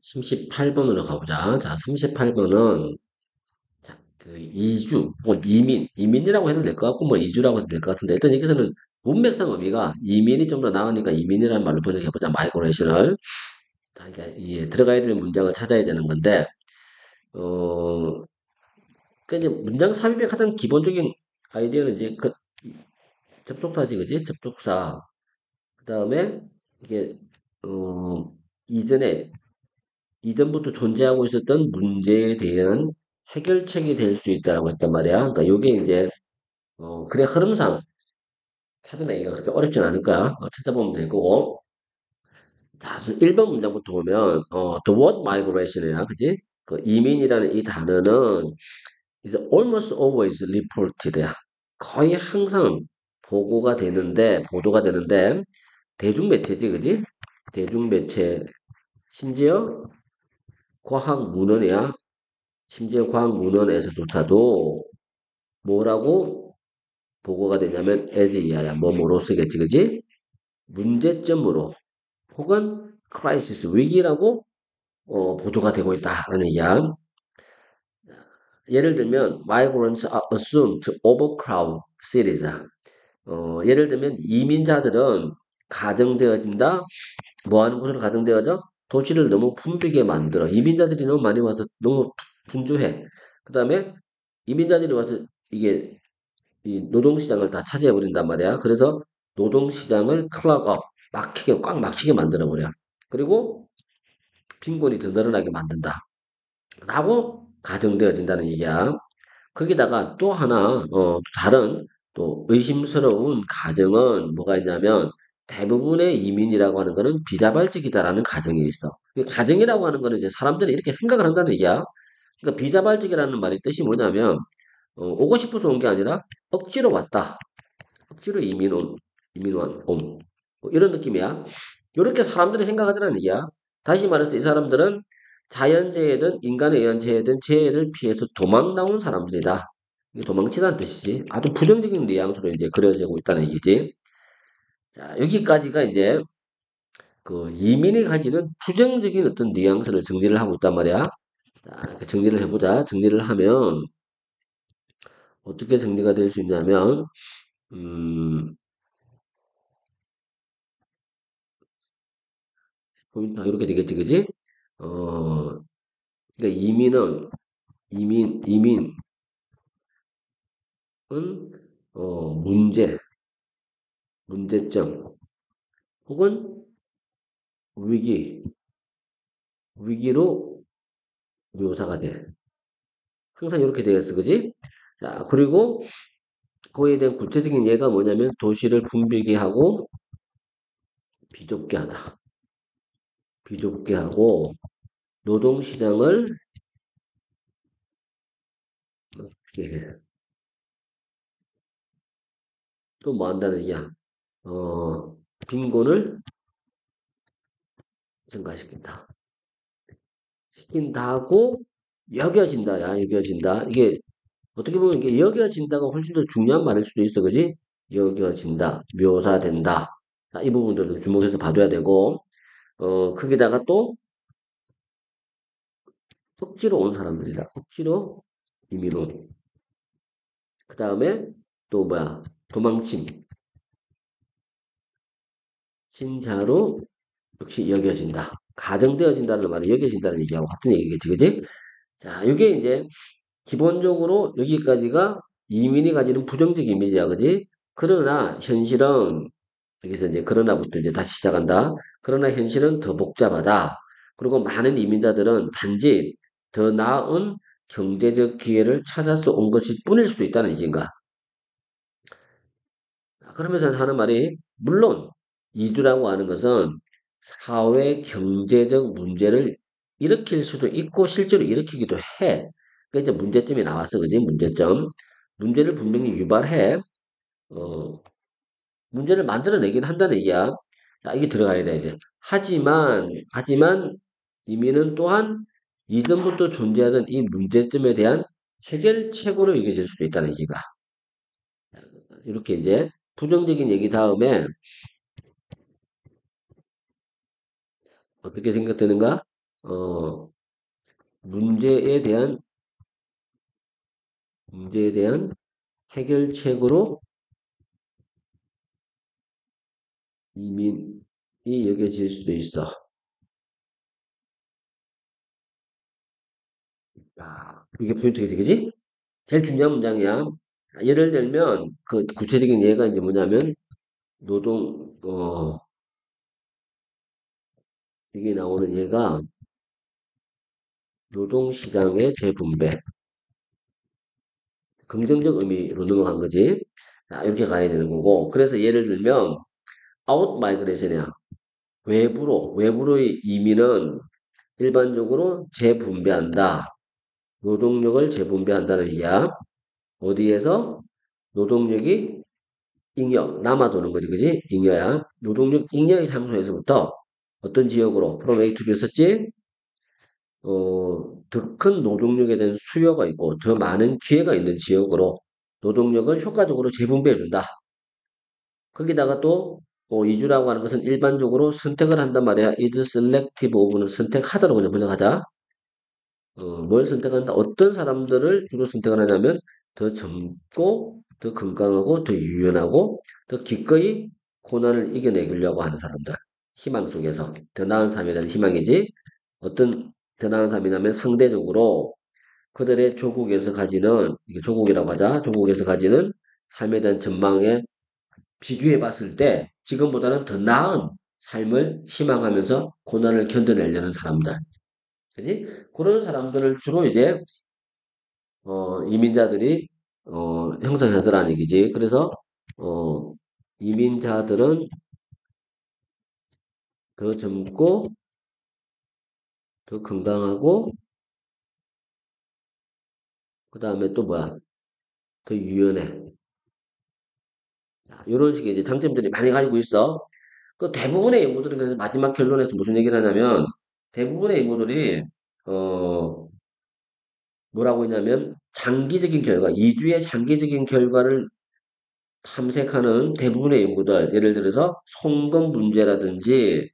38번으로 가보자. 자, 38번은 자, 그 이주, 뭐 이민이라고 해도 될 것 같고 뭐 이주라고 해도 될 것 같은데 일단 여기서는 문맥상 의미가 이민이 좀 더 나으니까 이민이라는 말로 번역해보자. 마이그레이션을. 자, 이게 들어가야 될 문장을 찾아야 되는 건데 그 이제 문장 삽입의 가장 기본적인 아이디어는 이제 그 접속사지, 그지? 접속사. 그 다음에 이게 어 이전에 이전부터 존재하고 있었던 문제에 대한 해결책이 될 수 있다라고 했단 말이야. 그러니까 요게 이제 그래 흐름상 찾아내기가 그렇게 어렵진 않을 거야. 찾아보면 되고. 자, 1번 문장부터 보면 the word migration이야, 그지? 그 이민이라는 이 단어는 is almost always reported야. 거의 항상 보도가 되는데 대중매체지, 그지? 대중매체 심지어 과학 문헌이야. 심지어 과학 문헌에서조차도 뭐라고 보고가 되냐면 as 이하야. 뭐뭐로 쓰겠지, 그지? 문제점으로 혹은 crisis 위기라고 보도가 되고 있다라는 얘기야. 예를 들면 migrants are assumed to overcrowd cities. 예를 들면 이민자들은 가정되어진다. 뭐 하는 곳으로 가정되어져? 도시를 너무 붐비게 만들어. 이민자들이 너무 많이 와서 너무 분주해. 그 다음에 이민자들이 와서 이게 이 노동시장을 다 차지해 버린단 말이야. 그래서 노동시장을 클락업 막히게 꽉 막히게 만들어 버려. 그리고 빈곤이 더 늘어나게 만든다. 라고 가정되어진다는 얘기야. 거기다가 또 하나 다른 또 의심스러운 가정은 뭐가 있냐면 대부분의 이민이라고 하는 거는 비자발적이다라는 가정이 있어. 이 가정이라고 하는 거는 이제 사람들이 이렇게 생각을 한다는 얘기야. 그러니까 비자발적이라는 말의 뜻이 뭐냐면 오고 싶어서 온 게 아니라 억지로 왔다. 억지로 이민 온 뭐 이런 느낌이야. 이렇게 사람들이 생각하더라는 얘기야. 다시 말해서 이 사람들은 자연재해든 인간에 의한 재해를 피해서 도망 나온 사람들이다. 이게 도망치다는 뜻이지. 아주 부정적인 뉘앙스로 이제 그려지고 있다는 얘기지. 자, 여기까지가 이제 그 이민이 가지는 부정적인 어떤 뉘앙스를 정리를 하고 있단 말이야. 자, 이렇게 정리를 해보자. 정리를 하면 어떻게 정리가 될 수 있냐면, 음, 이렇게 되겠지, 그지? 그러니까 이민은 문제, 문제점, 혹은 위기, 위기로 묘사가 돼. 항상 이렇게 되어 있어, 그지? 자, 그리고 그에 대한 구체적인 예가 뭐냐면 도시를 붐비게 하고 비좁게 하다. 비좁게 하고 노동시장을 이렇게 해. 또 뭐 한다는 얘기야? 빈곤을 증가시킨다. 시킨다고 여겨진다. 야, 여겨진다. 이게 어떻게 보면 이게 여겨진다가 훨씬 더 중요한 말일 수도 있어. 그지? 여겨진다. 묘사된다. 자, 이 부분들도 주목해서 봐줘야 되고, 거기다가 또 억지로 온 사람들이다. 억지로 이민 온. 그 다음에 또 뭐야? 도망침. 신자로 역시 여겨진다. 가정되어진다는 말이 여겨진다는 얘기하고 같은 얘기겠지. 그지? 자, 이게 이제 기본적으로 여기까지가 이민이 가지는 부정적 이미지야. 그지? 그러나 현실은 여기서 이제 그러나부터 이제 다시 시작한다. 그러나 현실은 더 복잡하다. 그리고 많은 이민자들은 단지 더 나은 경제적 기회를 찾아서 온 것일 뿐일 수도 있다는 얘기인가. 그러면서 하는 말이 물론 이주라고 하는 것은 사회 경제적 문제를 일으킬 수도 있고 실제로 일으키기도 해. 그 이제 문제점이 나왔어, 그지? 문제점. 문제를 분명히 유발해. 어, 문제를 만들어내긴 한다는 얘기야. 자, 이게 들어가야 돼, 이제. 하지만, 이민은 또한 이전부터 존재하던 이 문제점에 대한 해결책으로 여겨질 수도 있다는 얘기가. 이렇게 이제 부정적인 얘기 다음에 어떻게 생각되는가? 어, 문제에 대한, 문제에 대한 해결책으로 이민이 여겨질 수도 있어. 아, 이게 포인트가 되겠지? 제일 중요한 문장이야. 예를 들면, 그 구체적인 예가 이제 뭐냐면, 노동, 이게 나오는 예가 노동시장의 재분배. 긍정적 의미로 넘어간 거지. 자, 이렇게 가야 되는 거고. 그래서 예를 들면, 아웃 마이그레이션이야. 외부로의 이민은 일반적으로 재분배한다. 노동력을 재분배한다는 얘기야. 어디에서? 노동력이 잉여, 남아도는 거지, 그지? 잉여야. 노동력 잉여의 장소에서부터 어떤 지역으로, from A to B 썼지? 더 큰 노동력에 대한 수요가 있고, 더 많은 기회가 있는 지역으로 노동력을 효과적으로 재분배해준다. 거기다가 또, 이주라고 하는 것은 일반적으로 선택을 한단 말이야. is selective of는 선택하다로 그냥 번역하자. 뭘 선택한다? 어떤 사람들을 주로 선택을 하냐면 더 젊고 더 건강하고 더 유연하고 더 기꺼이 고난을 이겨내려고 하는 사람들. 희망 속에서 더 나은 삶에 대한 희망이지. 어떤 더 나은 삶이냐면 상대적으로 그들의 조국에서 가지는 이게 조국이라고 하자. 조국에서 가지는 삶에 대한 전망에 비교해 봤을 때 지금보다는 더 나은 삶을 희망하면서 고난을 견뎌내려는 사람들. 그지? 그런 사람들을 주로 이제 이민자들이 형성하더라는 얘기지. 그래서 어, 이민자들은 더 젊고 더 건강하고 그 다음에 또 뭐야? 더 유연해. 자, 이런 식의 이제 장점들이 많이 가지고 있어. 그 대부분의 연구들은 그래서 마지막 결론에서 무슨 얘기를 하냐면 대부분의 연구들이 어 뭐라고 했냐면 장기적인 결과, 2주의 장기적인 결과를 탐색하는 대부분의 연구들, 예를 들어서 송금 문제라든지,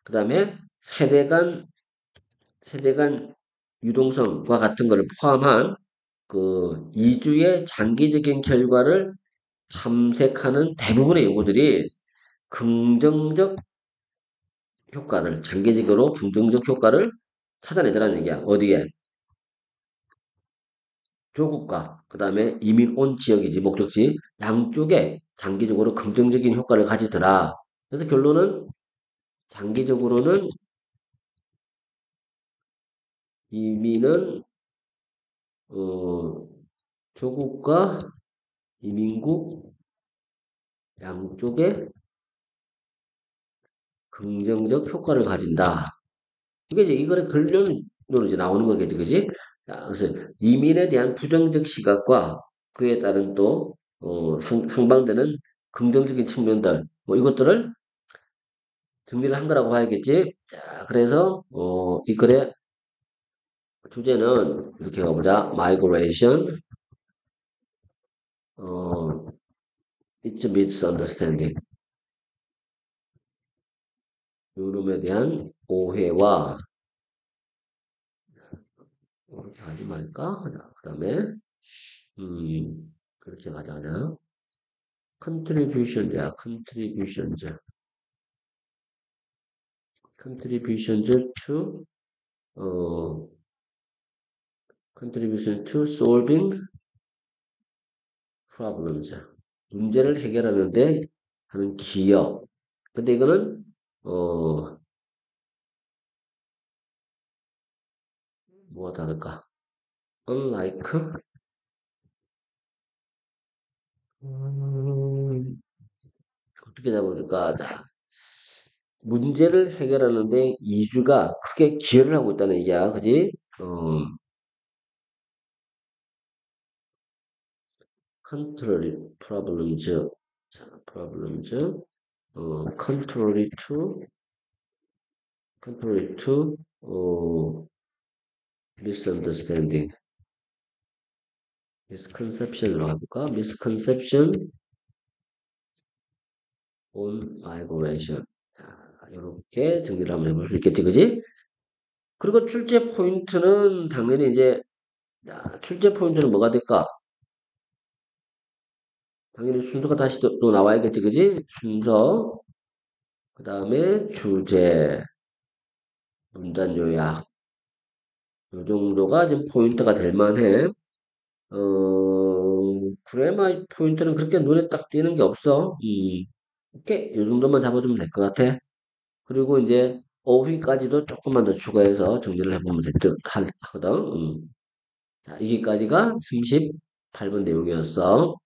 그 다음에 세대 간 유동성과 같은 것을 포함한 그 2주의 장기적인 결과를 탐색하는 대부분의 연구들이 긍정적 효과를, 장기적으로 긍정적 효과를 찾아내더라는 얘기야. 어디에? 조국과 그 다음에 이민 온 지역이지 목적지 양쪽에 장기적으로 긍정적인 효과를 가지더라. 그래서 결론은 장기적으로는 이민은 어, 조국과 이민국 양쪽에 긍정적 효과를 가진다. 이게 이제 이거의 결론으로 이제 나오는 거겠지, 그지? 자, 그래서 이민에 대한 부정적 시각과 그에 따른 또 상반되는 긍정적인 측면들, 뭐 이것들을 정리를 한 거라고 봐야겠지. 자, 그래서 이 글의 주제는 이렇게 가보자. Migration, 어, it's a misunderstanding. 요놈에 대한 오해와 이렇게 하지 말까? 그 다음에 그렇게 가자. contribution야, contributions to 어, contribution to solving problems. 문제를 해결하는데 하는 기여. 근데 이거는 어, 뭐가 다를까? unlike 어떻게 잡아줄까? 자, 문제를 해결하는데 이주가 크게 기여를 하고 있다는 얘기야, 그지? contrary problems, 자, problems, contrary to, misunderstanding, misconception으로 해볼까? misconception on migration. 자, 이렇게 정리를 한번 해볼 수 있겠지, 그지? 그리고 출제 포인트는 당연히 이제, 출제 포인트는 뭐가 될까? 당연히 순서가 다시 또 나와야겠지, 그지? 순서, 그 다음에 주제, 문단 요약. 요 정도가 지금 포인트가 될 만해. 그래마 포인트는 그렇게 눈에 딱 띄는 게 없어. 오케이. 요 정도만 잡아주면 될 것 같아. 그리고 이제 어휘까지도 조금만 더 추가해서 정리를 해보면 하거든. 자, 여기까지가 38번 내용이었어.